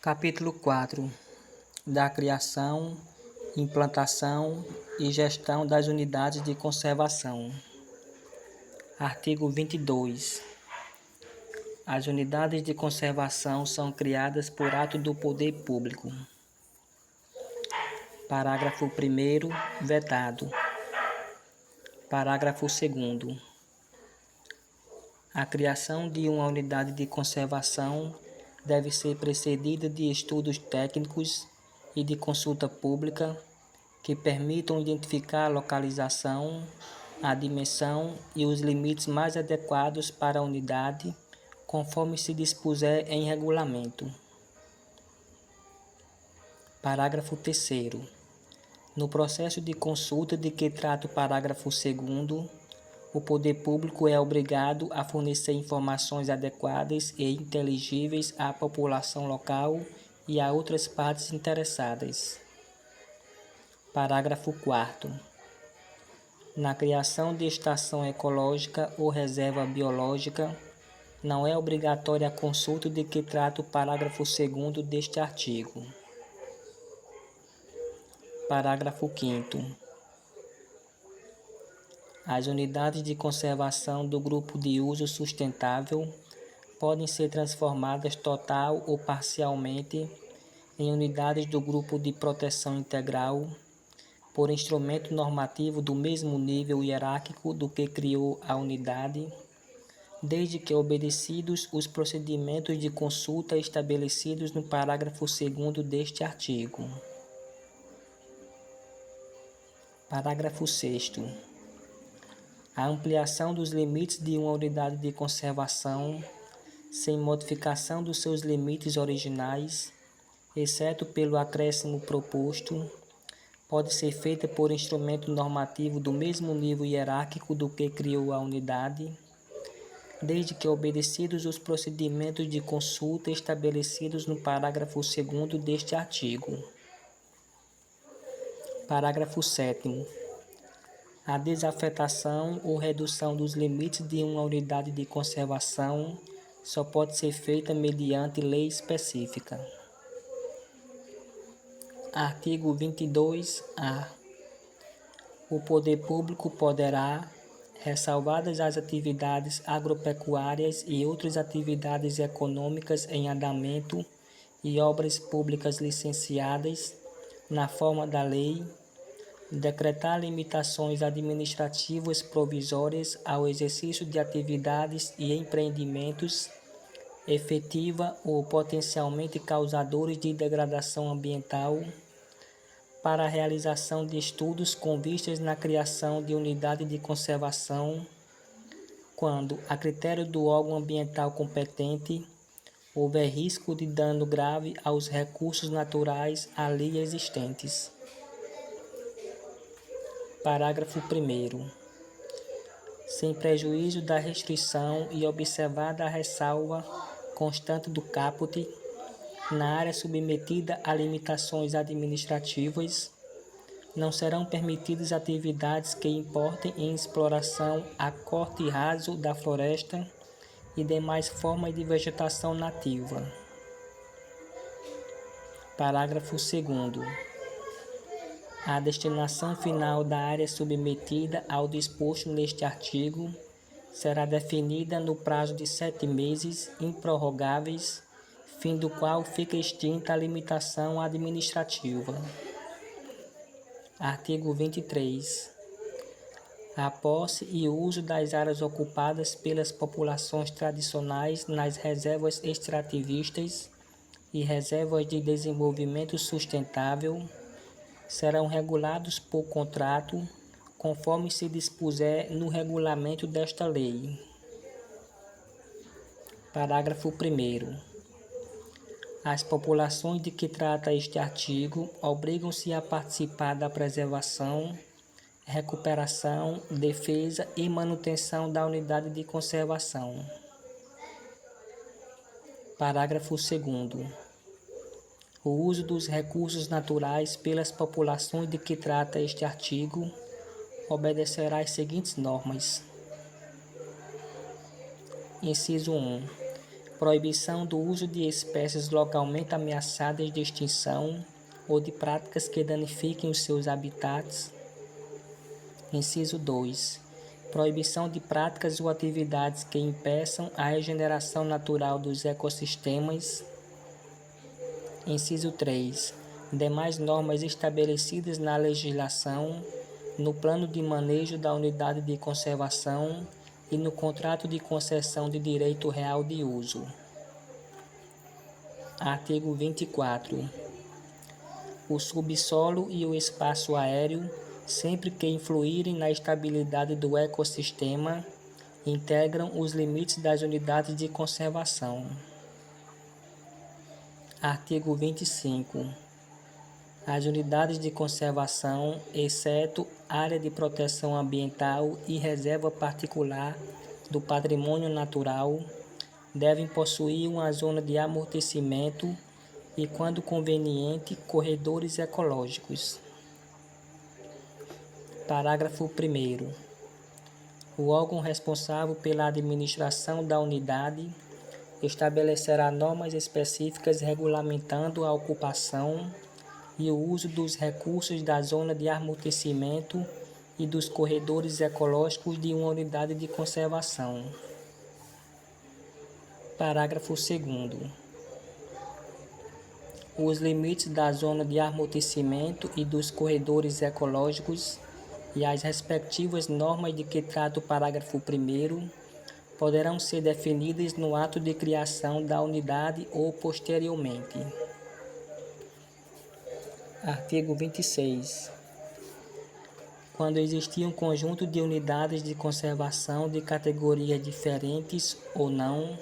Capítulo 4 da criação, implantação e gestão das unidades de conservação. Artigo 22. As unidades de conservação são criadas por ato do poder público. Parágrafo 1º, vetado. Parágrafo 2º. A criação de uma unidade de conservação deve ser precedida de estudos técnicos e de consulta pública que permitam identificar a localização, a dimensão e os limites mais adequados para a unidade, conforme se dispuser em regulamento. Parágrafo 3º. No processo de consulta de que trata o parágrafo 2º, o poder público é obrigado a fornecer informações adequadas e inteligíveis à população local e a outras partes interessadas. Parágrafo 4º. Na criação de estação ecológica ou reserva biológica, não é obrigatória a consulta de que trata o parágrafo 2º deste artigo. Parágrafo 5º. As unidades de conservação do grupo de uso sustentável podem ser transformadas total ou parcialmente em unidades do grupo de proteção integral por instrumento normativo do mesmo nível hierárquico do que criou a unidade, desde que obedecidos os procedimentos de consulta estabelecidos no parágrafo 2º deste artigo. Parágrafo 6º. A ampliação dos limites de uma unidade de conservação, sem modificação dos seus limites originais, exceto pelo acréscimo proposto, pode ser feita por instrumento normativo do mesmo nível hierárquico do que criou a unidade, desde que obedecidos os procedimentos de consulta estabelecidos no parágrafo 2º deste artigo. Parágrafo 7º. A desafetação ou redução dos limites de uma unidade de conservação só pode ser feita mediante lei específica. Artigo 22-A. O poder público poderá, ressalvadas as atividades agropecuárias e outras atividades econômicas em andamento e obras públicas licenciadas, na forma da lei, decretar limitações administrativas provisórias ao exercício de atividades e empreendimentos efetiva ou potencialmente causadores de degradação ambiental para a realização de estudos com vistas na criação de unidade de conservação, quando, a critério do órgão ambiental competente, houver risco de dano grave aos recursos naturais ali existentes. Parágrafo 1º. Sem prejuízo da restrição e observada a ressalva constante do caput, na área submetida a limitações administrativas, não serão permitidas atividades que importem em exploração a corte raso da floresta e demais formas de vegetação nativa. Parágrafo 2º. A destinação final da área submetida ao disposto neste artigo será definida no prazo de 7 meses improrrogáveis, fim do qual fica extinta a limitação administrativa. Artigo 23. A posse e o uso das áreas ocupadas pelas populações tradicionais nas reservas extrativistas e reservas de desenvolvimento sustentável serão regulados por contrato, conforme se dispuser no regulamento desta lei. Parágrafo 1º. As populações de que trata este artigo obrigam-se a participar da preservação, recuperação, defesa e manutenção da unidade de conservação. Parágrafo 2º. O uso dos recursos naturais pelas populações de que trata este artigo obedecerá às seguintes normas. Inciso 1. proibição do uso de espécies localmente ameaçadas de extinção ou de práticas que danifiquem os seus habitats. Inciso 2. Proibição de práticas ou atividades que impeçam a regeneração natural dos ecossistemas. Inciso 3. Demais normas estabelecidas na legislação, no plano de manejo da unidade de conservação e no contrato de concessão de direito real de uso. Artigo 24. O subsolo e o espaço aéreo, sempre que influírem na estabilidade do ecossistema, integram os limites das unidades de conservação. Artigo 25. As unidades de conservação, exceto área de proteção ambiental e reserva particular do patrimônio natural, devem possuir uma zona de amortecimento e, quando conveniente, corredores ecológicos. Parágrafo 1º. O órgão responsável pela administração da unidade estabelecerá normas específicas regulamentando a ocupação e o uso dos recursos da zona de amortecimento e dos corredores ecológicos de uma unidade de conservação. Parágrafo 2º. Os limites da zona de amortecimento e dos corredores ecológicos e as respectivas normas de que trata o parágrafo 1º poderão ser definidas no ato de criação da unidade ou posteriormente. Artigo 26. Quando existir um conjunto de unidades de conservação de categorias diferentes ou não,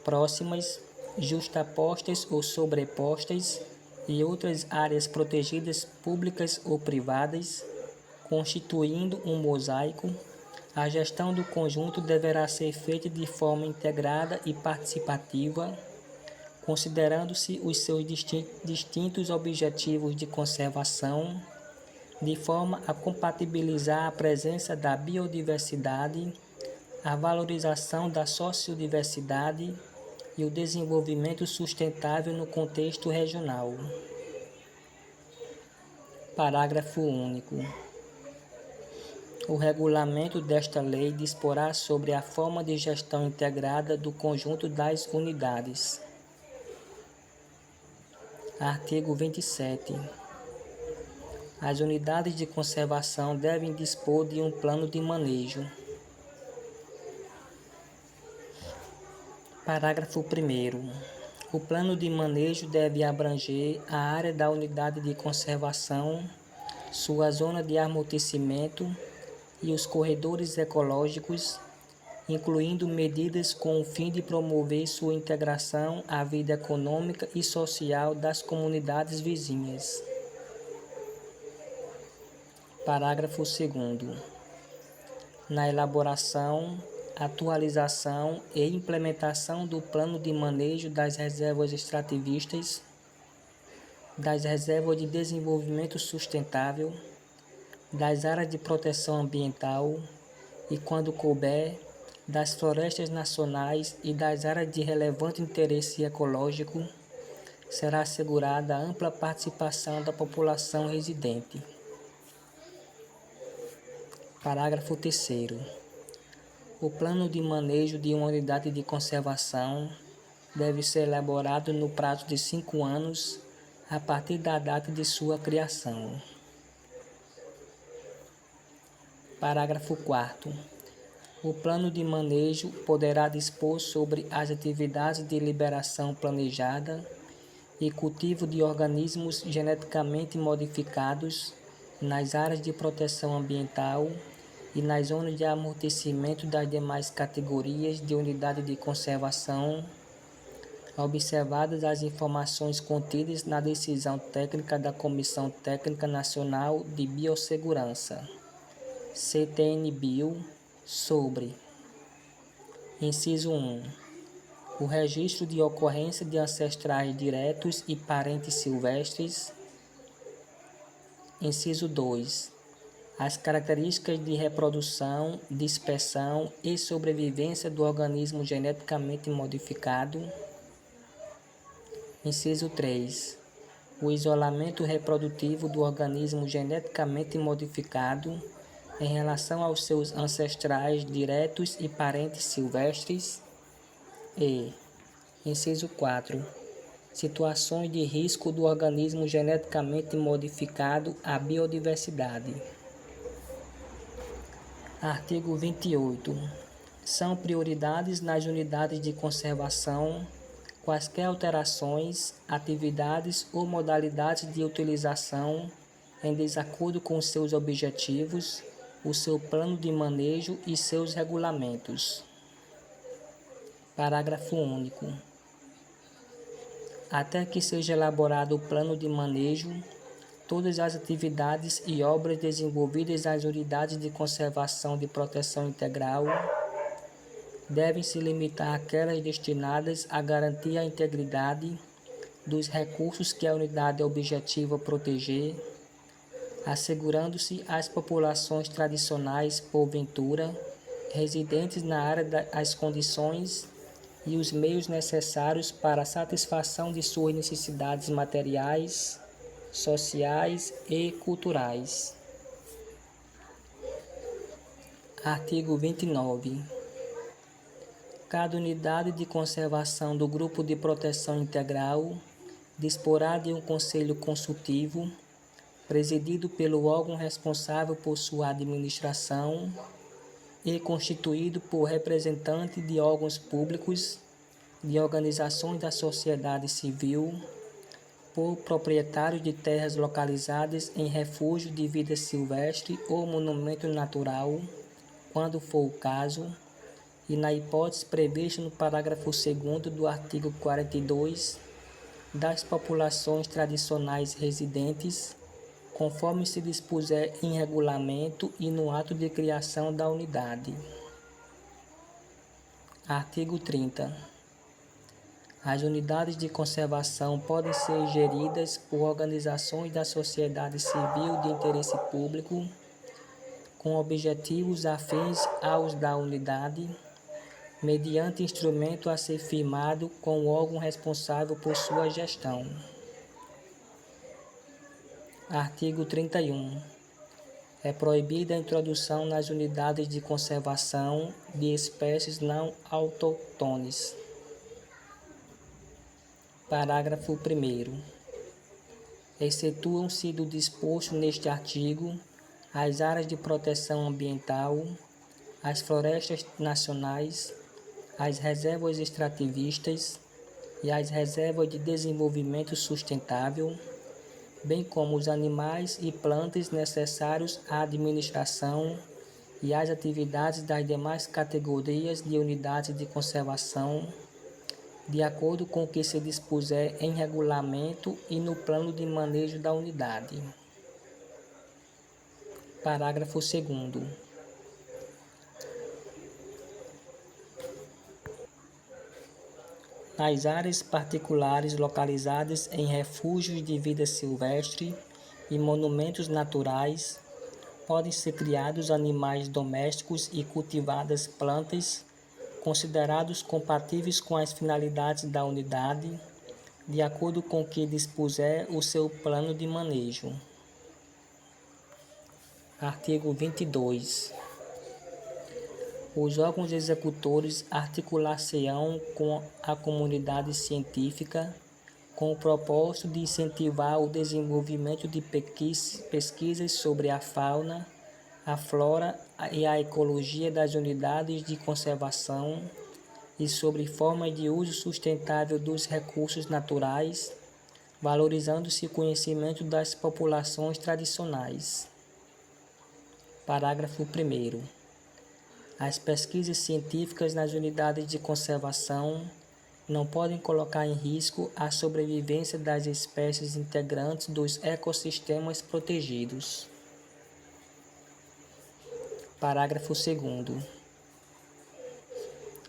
próximas, justapostas ou sobrepostas, e outras áreas protegidas públicas ou privadas, constituindo um mosaico, a gestão do conjunto deverá ser feita de forma integrada e participativa, considerando-se os seus distintos objetivos de conservação, de forma a compatibilizar a presença da biodiversidade, a valorização da sociodiversidade e o desenvolvimento sustentável no contexto regional. Parágrafo único. O regulamento desta lei disporá sobre a forma de gestão integrada do conjunto das unidades. Artigo 27. As unidades de conservação devem dispor de um plano de manejo. Parágrafo 1º. O plano de manejo deve abranger a área da unidade de conservação, sua zona de amortecimento e os corredores ecológicos, incluindo medidas com o fim de promover sua integração à vida econômica e social das comunidades vizinhas. Parágrafo 2º. Na elaboração, atualização e implementação do plano de manejo das reservas extrativistas, das reservas de desenvolvimento sustentável, das áreas de proteção ambiental e, quando couber, das florestas nacionais e das áreas de relevante interesse ecológico, será assegurada a ampla participação da população residente. Parágrafo 3º. O plano de manejo de uma unidade de conservação deve ser elaborado no prazo de 5 anos a partir da data de sua criação. Parágrafo 4º. O plano de manejo poderá dispor sobre as atividades de liberação planejada e cultivo de organismos geneticamente modificados nas áreas de proteção ambiental e nas zonas de amortecimento das demais categorias de unidade de conservação, observadas as informações contidas na decisão técnica da Comissão Técnica Nacional de Biossegurança, CTN-Bio, sobre: Inciso 1. O registro de ocorrência de ancestrais diretos e parentes silvestres. Inciso 2. as características de reprodução, dispersão e sobrevivência do organismo geneticamente modificado. Inciso 3. O isolamento reprodutivo do organismo geneticamente modificado em relação aos seus ancestrais diretos e parentes silvestres. E, inciso 4. Situações de risco do organismo geneticamente modificado à biodiversidade. Artigo 28. São prioridades nas unidades de conservação quaisquer alterações, atividades ou modalidades de utilização em desacordo com seus objetivos, o seu plano de manejo e seus regulamentos. Parágrafo único. Até que seja elaborado o plano de manejo, todas as atividades e obras desenvolvidas nas unidades de conservação de proteção integral devem se limitar àquelas destinadas a garantir a integridade dos recursos que a unidade objetiva proteger, assegurando-se às populações tradicionais, porventura, residentes na área as condições e os meios necessários para a satisfação de suas necessidades materiais, sociais e culturais. Artigo 29. Cada unidade de conservação do Grupo de Proteção Integral disporá de um conselho consultivo, presidido pelo órgão responsável por sua administração e constituído por representantes de órgãos públicos, de organizações da sociedade civil, por proprietários de terras localizadas em refúgio de vida silvestre ou monumento natural, quando for o caso, e na hipótese prevista no parágrafo 2º do artigo 42, das populações tradicionais residentes, conforme se dispuser em regulamento e no ato de criação da unidade. Artigo 30. As unidades de conservação podem ser geridas por organizações da sociedade civil de interesse público, com objetivos afins aos da unidade, mediante instrumento a ser firmado com o órgão responsável por sua gestão. Artigo 31. É proibida a introdução nas unidades de conservação de espécies não autóctones. Parágrafo 1º. Excetuam-se do disposto neste artigo as áreas de proteção ambiental, as florestas nacionais, as reservas extrativistas e as reservas de desenvolvimento sustentável, bem como os animais e plantas necessários à administração e às atividades das demais categorias de unidades de conservação, de acordo com o que se dispuser em regulamento e no plano de manejo da unidade. Parágrafo 2º. Nas áreas particulares localizadas em refúgios de vida silvestre e monumentos naturais, podem ser criados animais domésticos e cultivadas plantas considerados compatíveis com as finalidades da unidade, de acordo com o que dispuser o seu plano de manejo. Artigo 22. Os órgãos executores articular-se-ão com a comunidade científica com o propósito de incentivar o desenvolvimento de pesquisas sobre a fauna, a flora e a ecologia das unidades de conservação e sobre formas de uso sustentável dos recursos naturais, valorizando-se o conhecimento das populações tradicionais. Parágrafo 1º. As pesquisas científicas nas unidades de conservação não podem colocar em risco a sobrevivência das espécies integrantes dos ecossistemas protegidos. Parágrafo 2º.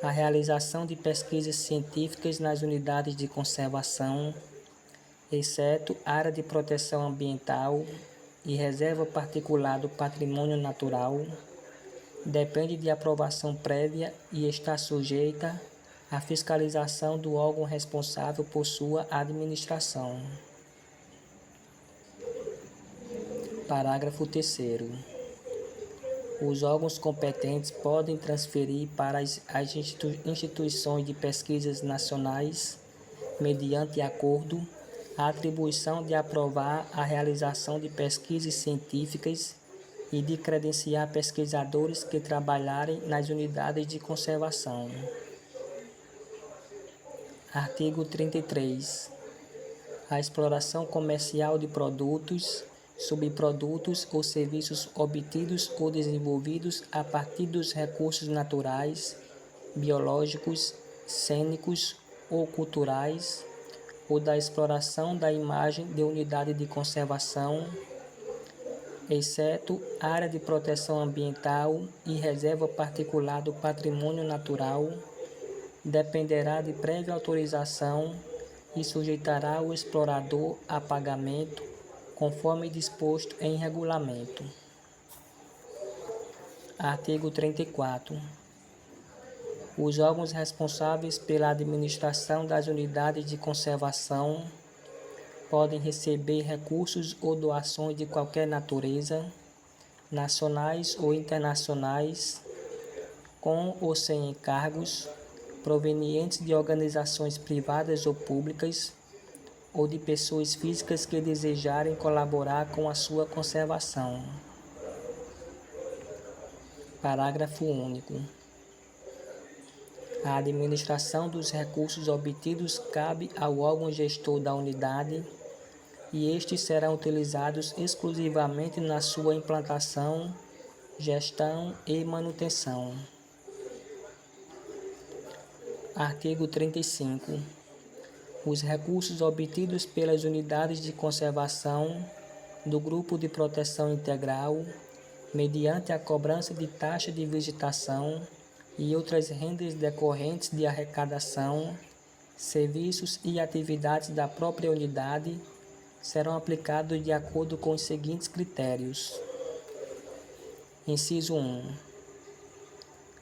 A realização de pesquisas científicas nas unidades de conservação, exceto área de proteção ambiental, e reserva particular do patrimônio natural, depende de aprovação prévia e está sujeita à fiscalização do órgão responsável por sua administração. Parágrafo 3º. Os órgãos competentes podem transferir para as instituições de pesquisas nacionais, mediante acordo, a atribuição de aprovar a realização de pesquisas científicas e de credenciar pesquisadores que trabalharem nas unidades de conservação. Artigo 33. A exploração comercial de produtos, subprodutos ou serviços obtidos ou desenvolvidos a partir dos recursos naturais, biológicos, cênicos ou culturais, ou da exploração da imagem de unidade de conservação, exceto área de proteção ambiental e reserva particular do patrimônio natural, dependerá de prévia autorização e sujeitará o explorador a pagamento, conforme disposto em regulamento. Artigo 34. Os órgãos responsáveis pela administração das unidades de conservação podem receber recursos ou doações de qualquer natureza, nacionais ou internacionais, com ou sem encargos, provenientes de organizações privadas ou públicas, ou de pessoas físicas que desejarem colaborar com a sua conservação. Parágrafo único. A administração dos recursos obtidos cabe ao órgão gestor da unidade e estes serão utilizados exclusivamente na sua implantação, gestão e manutenção. Artigo 35. Os recursos obtidos pelas unidades de conservação do Grupo de Proteção Integral, mediante a cobrança de taxa de visitação e outras rendas decorrentes de arrecadação, serviços e atividades da própria unidade, serão aplicados de acordo com os seguintes critérios. Inciso 1.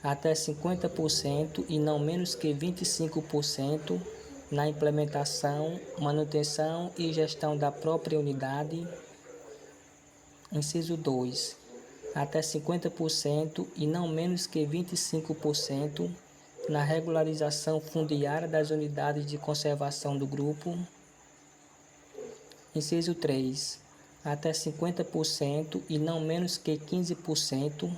Até 50% e não menos que 25% na implementação, manutenção e gestão da própria unidade. Inciso 2. Até 50% e não menos que 25% na regularização fundiária das unidades de conservação do grupo. Inciso 3. Até 50% e não menos que 15%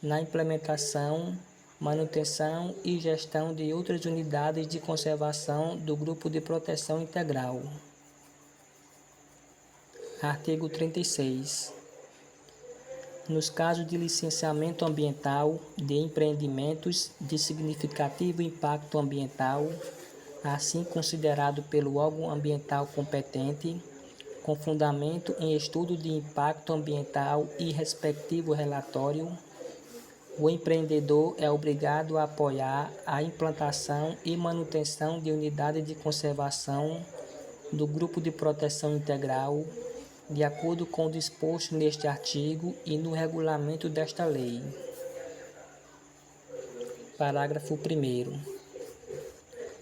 na implementação, manutenção e gestão de outras unidades de conservação do Grupo de Proteção Integral. Artigo 36. Nos casos de licenciamento ambiental de empreendimentos de significativo impacto ambiental, assim considerado pelo órgão ambiental competente, com fundamento em estudo de impacto ambiental e respectivo relatório, o empreendedor é obrigado a apoiar a implantação e manutenção de unidades de conservação do Grupo de Proteção Integral, de acordo com o disposto neste artigo e no regulamento desta lei. Parágrafo 1º.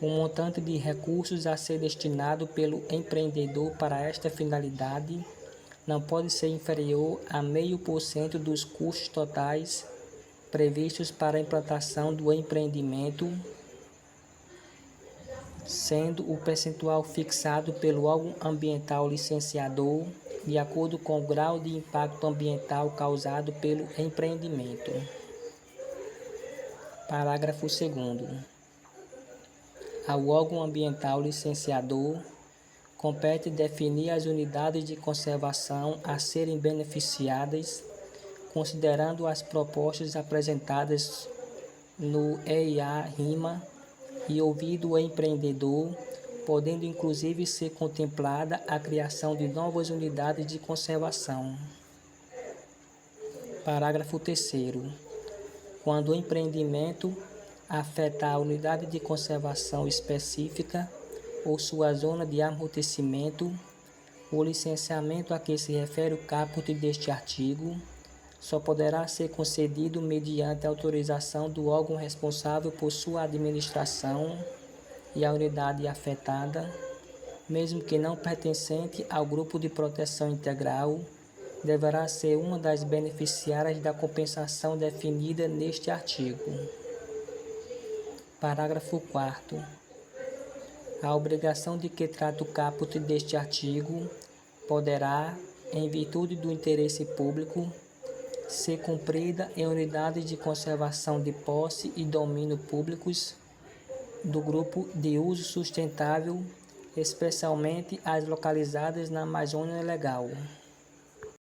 O montante de recursos a ser destinado pelo empreendedor para esta finalidade não pode ser inferior a 0,5% dos custos totais previstos para a implantação do empreendimento, sendo o percentual fixado pelo órgão ambiental licenciador de acordo com o grau de impacto ambiental causado pelo empreendimento. Parágrafo 2º. Ao órgão ambiental licenciador compete definir as unidades de conservação a serem beneficiadas, considerando as propostas apresentadas no EIA-RIMA e ouvido o empreendedor, podendo inclusive ser contemplada a criação de novas unidades de conservação. Parágrafo 3º. Quando o empreendimento afeta a unidade de conservação específica ou sua zona de amortecimento, O licenciamento a que se refere o caput deste artigo só poderá ser concedido mediante autorização do órgão responsável por sua administração e a unidade afetada, mesmo que não pertencente ao grupo de proteção integral, deverá ser uma das beneficiárias da compensação definida neste artigo. Parágrafo 4º. A obrigação de que trata o caput deste artigo poderá, em virtude do interesse público, ser cumprida em unidades de conservação de posse e domínio públicos do grupo de uso sustentável, especialmente as localizadas na Amazônia Legal.